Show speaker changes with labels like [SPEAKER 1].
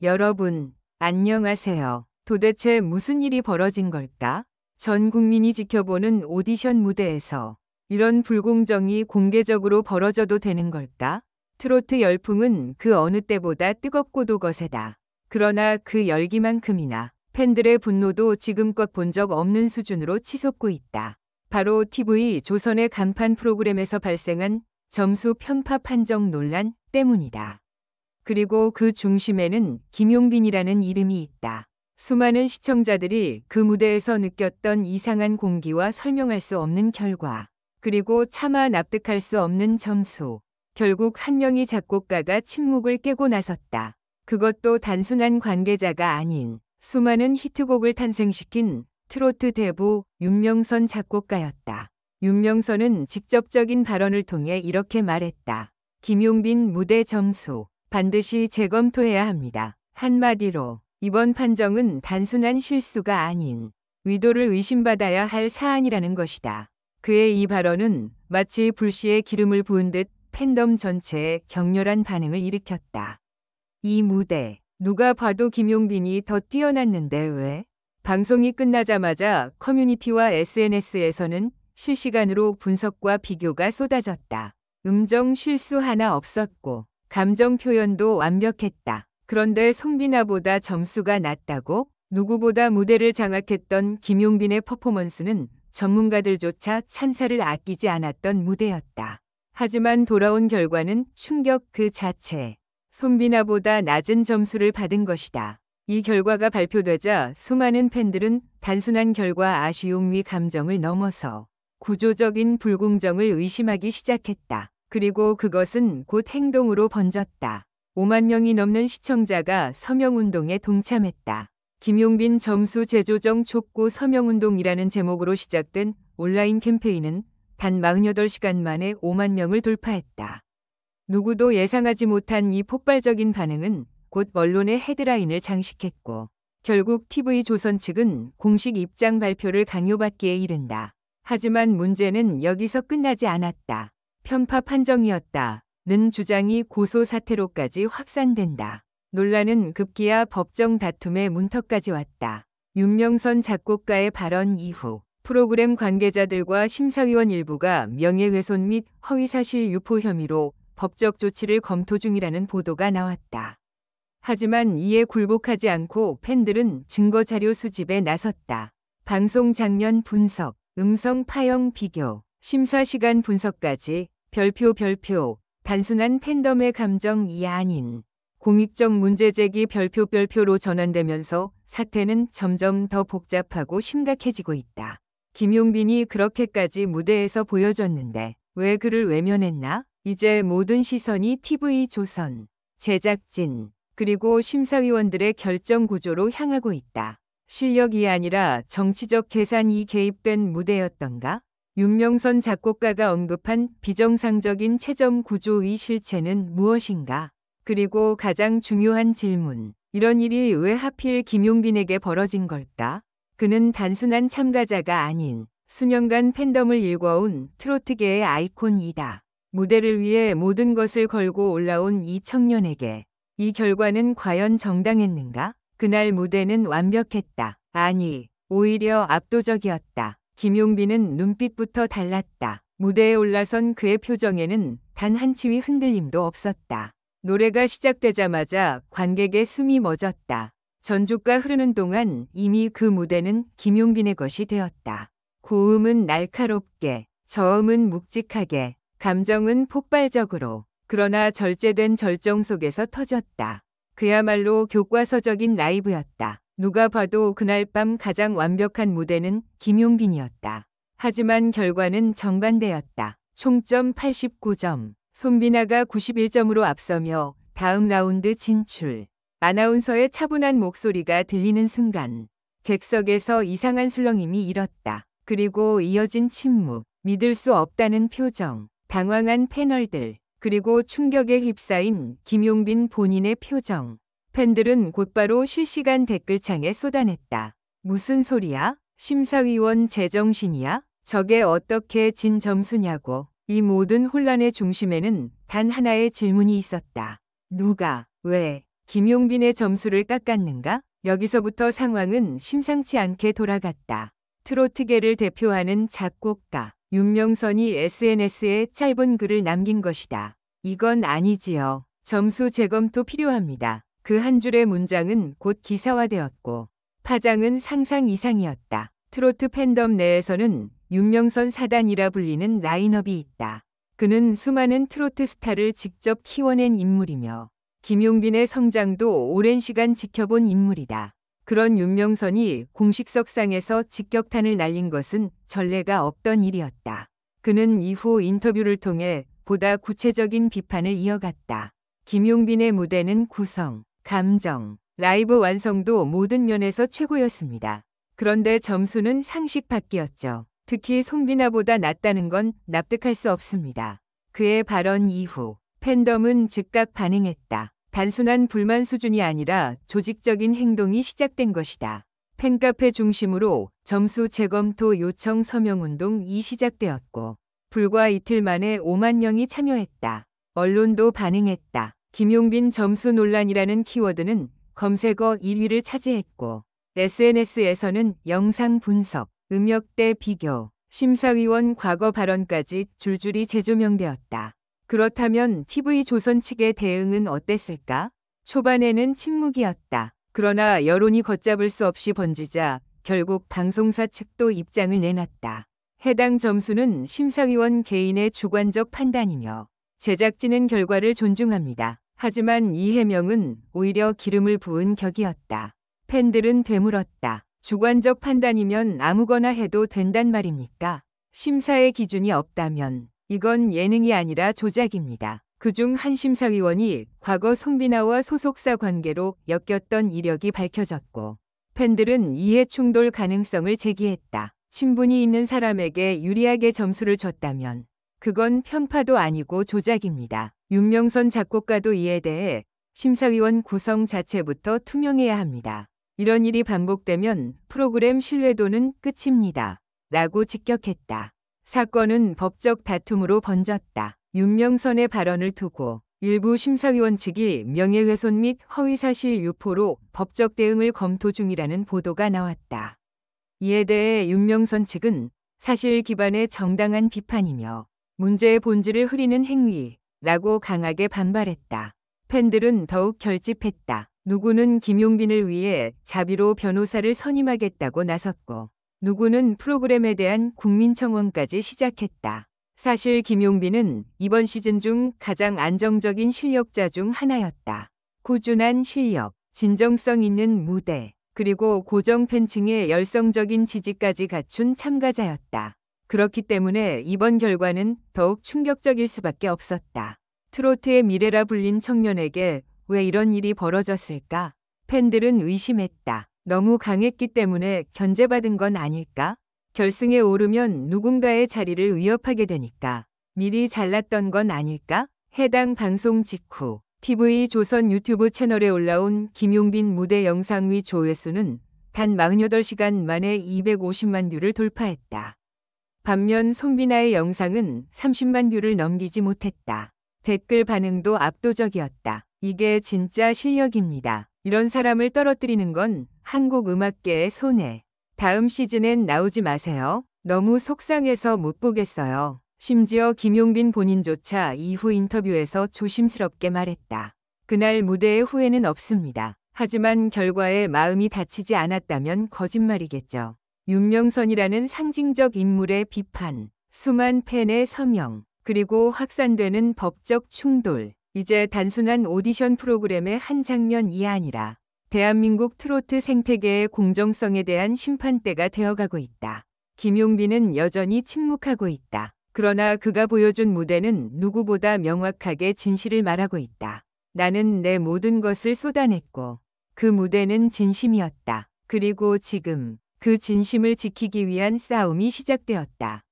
[SPEAKER 1] 여러분, 안녕하세요. 도대체 무슨 일이 벌어진 걸까? 전 국민이 지켜보는 오디션 무대에서 이런 불공정이 공개적으로 벌어져도 되는 걸까? 트로트 열풍은 그 어느 때보다 뜨겁고도 거세다. 그러나 그 열기만큼이나 팬들의 분노도 지금껏 본 적 없는 수준으로 치솟고 있다. 바로 TV 조선의 간판 프로그램에서 발생한 점수 편파 판정 논란 때문이다. 그리고 그 중심에는 김용빈이라는 이름이 있다. 수많은 시청자들이 그 무대에서 느꼈던 이상한 공기와 설명할 수 없는 결과, 그리고 차마 납득할 수 없는 점수. 결국 한 명의 작곡가가 침묵을 깨고 나섰다. 그것도 단순한 관계자가 아닌 수많은 히트곡을 탄생시킨 트로트 대부 윤명선 작곡가였다. 윤명선은 직접적인 발언을 통해 이렇게 말했다. 김용빈 무대 점수 반드시 재검토해야 합니다. 한마디로 이번 판정은 단순한 실수가 아닌 의도를 의심받아야 할 사안이라는 것이다. 그의 이 발언은 마치 불씨에 기름을 부은 듯 팬덤 전체에 격렬한 반응을 일으켰다. 이 무대, 누가 봐도 김용빈이 더 뛰어났는데 왜? 방송이 끝나자마자 커뮤니티와 SNS에서는 실시간으로 분석과 비교가 쏟아졌다. 음정 실수 하나 없었고 감정 표현도 완벽했다. 그런데 손비나보다 점수가 낮다고? 누구보다 무대를 장악했던 김용빈의 퍼포먼스는 전문가들조차 찬사를 아끼지 않았던 무대였다. 하지만 돌아온 결과는 충격 그 자체. 손비나보다 낮은 점수를 받은 것이다. 이 결과가 발표되자 수많은 팬들은 단순한 결과 아쉬움 위 감정을 넘어서 구조적인 불공정을 의심하기 시작했다. 그리고 그것은 곧 행동으로 번졌다. 5만 명이 넘는 시청자가 서명운동에 동참했다. 김용빈 점수 재조정 촉구 서명운동이라는 제목으로 시작된 온라인 캠페인은 단 48시간 만에 5만 명을 돌파했다. 누구도 예상하지 못한 이 폭발적인 반응은 곧 언론의 헤드라인을 장식했고 결국 TV조선 측은 공식 입장 발표를 강요받기에 이른다. 하지만 문제는 여기서 끝나지 않았다. 편파 판정이었다는 주장이 고소 사태로까지 확산된다. 논란은 급기야 법정 다툼의 문턱까지 왔다. 윤명선 작곡가의 발언 이후 프로그램 관계자들과 심사위원 일부가 명예훼손 및 허위사실 유포 혐의로 법적 조치를 검토 중이라는 보도가 나왔다. 하지만 이에 굴복하지 않고 팬들은 증거자료 수집에 나섰다. 방송 장면 분석, 음성 파형 비교, 심사시간 분석까지 별표, 단순한 팬덤의 감정이 아닌 공익적 문제 제기 별표로 전환되면서 사태는 점점 더 복잡하고 심각해지고 있다. 김용빈이 그렇게까지 무대에서 보여줬는데 왜 그를 외면했나? 이제 모든 시선이 TV조선, 제작진, 그리고 심사위원들의 결정 구조로 향하고 있다. 실력이 아니라 정치적 계산이 개입된 무대였던가? 윤명선 작곡가가 언급한 비정상적인 채점 구조의 실체는 무엇인가? 그리고 가장 중요한 질문. 이런 일이 왜 하필 김용빈에게 벌어진 걸까? 그는 단순한 참가자가 아닌 수년간 팬덤을 일궈온 트로트계의 아이콘이다. 무대를 위해 모든 것을 걸고 올라온 이 청년에게 이 결과는 과연 정당했는가? 그날 무대는 완벽했다. 아니, 오히려 압도적이었다. 김용빈은 눈빛부터 달랐다. 무대에 올라선 그의 표정에는 단 한 치의 흔들림도 없었다. 노래가 시작되자마자 관객의 숨이 멎었다. 전주가 흐르는 동안 이미 그 무대는 김용빈의 것이 되었다. 고음은 날카롭게, 저음은 묵직하게, 감정은 폭발적으로, 그러나 절제된 절정 속에서 터졌다. 그야말로 교과서적인 라이브였다. 누가 봐도 그날 밤 가장 완벽한 무대는 김용빈이었다. 하지만 결과는 정반대였다. 총점 89점, 손비나가 91점으로 앞서며 다음 라운드 진출. 아나운서의 차분한 목소리가 들리는 순간 객석에서 이상한 술렁임이 일었다. 그리고 이어진 침묵, 믿을 수 없다는 표정, 당황한 패널들, 그리고 충격에 휩싸인 김용빈 본인의 표정. 팬들은 곧바로 실시간 댓글창에 쏟아냈다. 무슨 소리야? 심사위원 제정신이야? 저게 어떻게 진 점수냐고. 이 모든 혼란의 중심에는 단 하나의 질문이 있었다. 누가, 왜, 김용빈의 점수를 깎았는가? 여기서부터 상황은 심상치 않게 돌아갔다. 트로트계를 대표하는 작곡가 윤명선이 SNS에 짧은 글을 남긴 것이다. 이건 아니지요. 점수 재검토 필요합니다. 그 한 줄의 문장은 곧 기사화되었고 파장은 상상 이상이었다. 트로트 팬덤 내에서는 윤명선 사단이라 불리는 라인업이 있다. 그는 수많은 트로트 스타를 직접 키워낸 인물이며 김용빈의 성장도 오랜 시간 지켜본 인물이다. 그런 윤명선이 공식석상에서 직격탄을 날린 것은 전례가 없던 일이었다. 그는 이후 인터뷰를 통해 보다 구체적인 비판을 이어갔다. 김용빈의 무대는 구성, 감정, 라이브 완성도 모든 면에서 최고였습니다. 그런데 점수는 상식 밖이었죠. 특히 손비나보다 낫다는 건 납득할 수 없습니다. 그의 발언 이후 팬덤은 즉각 반응했다. 단순한 불만 수준이 아니라 조직적인 행동이 시작된 것이다. 팬카페 중심으로 점수 재검토 요청 서명운동이 시작되었고 불과 이틀 만에 5만 명이 참여했다. 언론도 반응했다. 김용빈 점수 논란이라는 키워드는 검색어 1위를 차지했고 SNS에서는 영상 분석, 음역대 비교, 심사위원 과거 발언까지 줄줄이 재조명되었다. 그렇다면 TV조선 측의 대응은 어땠을까? 초반에는 침묵이었다. 그러나 여론이 걷잡을 수 없이 번지자 결국 방송사 측도 입장을 내놨다. 해당 점수는 심사위원 개인의 주관적 판단이며 제작진은 결과를 존중합니다. 하지만 이 해명은 오히려 기름을 부은 격이었다. 팬들은 되물었다. 주관적 판단이면 아무거나 해도 된단 말입니까? 심사의 기준이 없다면 이건 예능이 아니라 조작입니다. 그중 한 심사위원이 과거 손비나와 소속사 관계로 엮였던 이력이 밝혀졌고 팬들은 이해 충돌 가능성을 제기했다. 친분이 있는 사람에게 유리하게 점수를 줬다면 그건 편파도 아니고 조작입니다. 윤명선 작곡가도 이에 대해 심사위원 구성 자체부터 투명해야 합니다. 이런 일이 반복되면 프로그램 신뢰도는 끝입니다. 라고 직격했다. 사건은 법적 다툼으로 번졌다. 윤명선의 발언을 두고 일부 심사위원 측이 명예훼손 및 허위사실 유포로 법적 대응을 검토 중이라는 보도가 나왔다. 이에 대해 윤명선 측은 사실 기반의 정당한 비판이며 문제의 본질을 흐리는 행위라고 강하게 반발했다. 팬들은 더욱 결집했다. 누구는 김용빈을 위해 자비로 변호사를 선임하겠다고 나섰고 누구는 프로그램에 대한 국민청원까지 시작했다. 사실 김용빈은 이번 시즌 중 가장 안정적인 실력자 중 하나였다. 꾸준한 실력, 진정성 있는 무대, 그리고 고정 팬층의 열성적인 지지까지 갖춘 참가자였다. 그렇기 때문에 이번 결과는 더욱 충격적일 수밖에 없었다. 트로트의 미래라 불린 청년에게 왜 이런 일이 벌어졌을까? 팬들은 의심했다. 너무 강했기 때문에 견제받은 건 아닐까? 결승에 오르면 누군가의 자리를 위협하게 되니까 미리 잘랐던 건 아닐까? 해당 방송 직후 TV조선 유튜브 채널에 올라온 김용빈 무대 영상의 조회수는 단 48시간 만에 250만 뷰를 돌파했다. 반면 손비나의 영상은 30만 뷰를 넘기지 못했다. 댓글 반응도 압도적이었다. 이게 진짜 실력입니다. 이런 사람을 떨어뜨리는 건 한국 음악계의 손해. 다음 시즌엔 나오지 마세요. 너무 속상해서 못 보겠어요. 심지어 김용빈 본인조차 이후 인터뷰에서 조심스럽게 말했다. 그날 무대의 후회는 없습니다. 하지만 결과에 마음이 다치지 않았다면 거짓말이겠죠. 윤명선이라는 상징적 인물의 비판, 수만 팬의 서명, 그리고 확산되는 법적 충돌. 이제 단순한 오디션 프로그램의 한 장면이 아니라 대한민국 트로트 생태계의 공정성에 대한 심판대가 되어가고 있다. 김용빈은 여전히 침묵하고 있다. 그러나 그가 보여준 무대는 누구보다 명확하게 진실을 말하고 있다. 나는 내 모든 것을 쏟아냈고 그 무대는 진심이었다. 그리고 지금 그 진심을 지키기 위한 싸움이 시작되었다.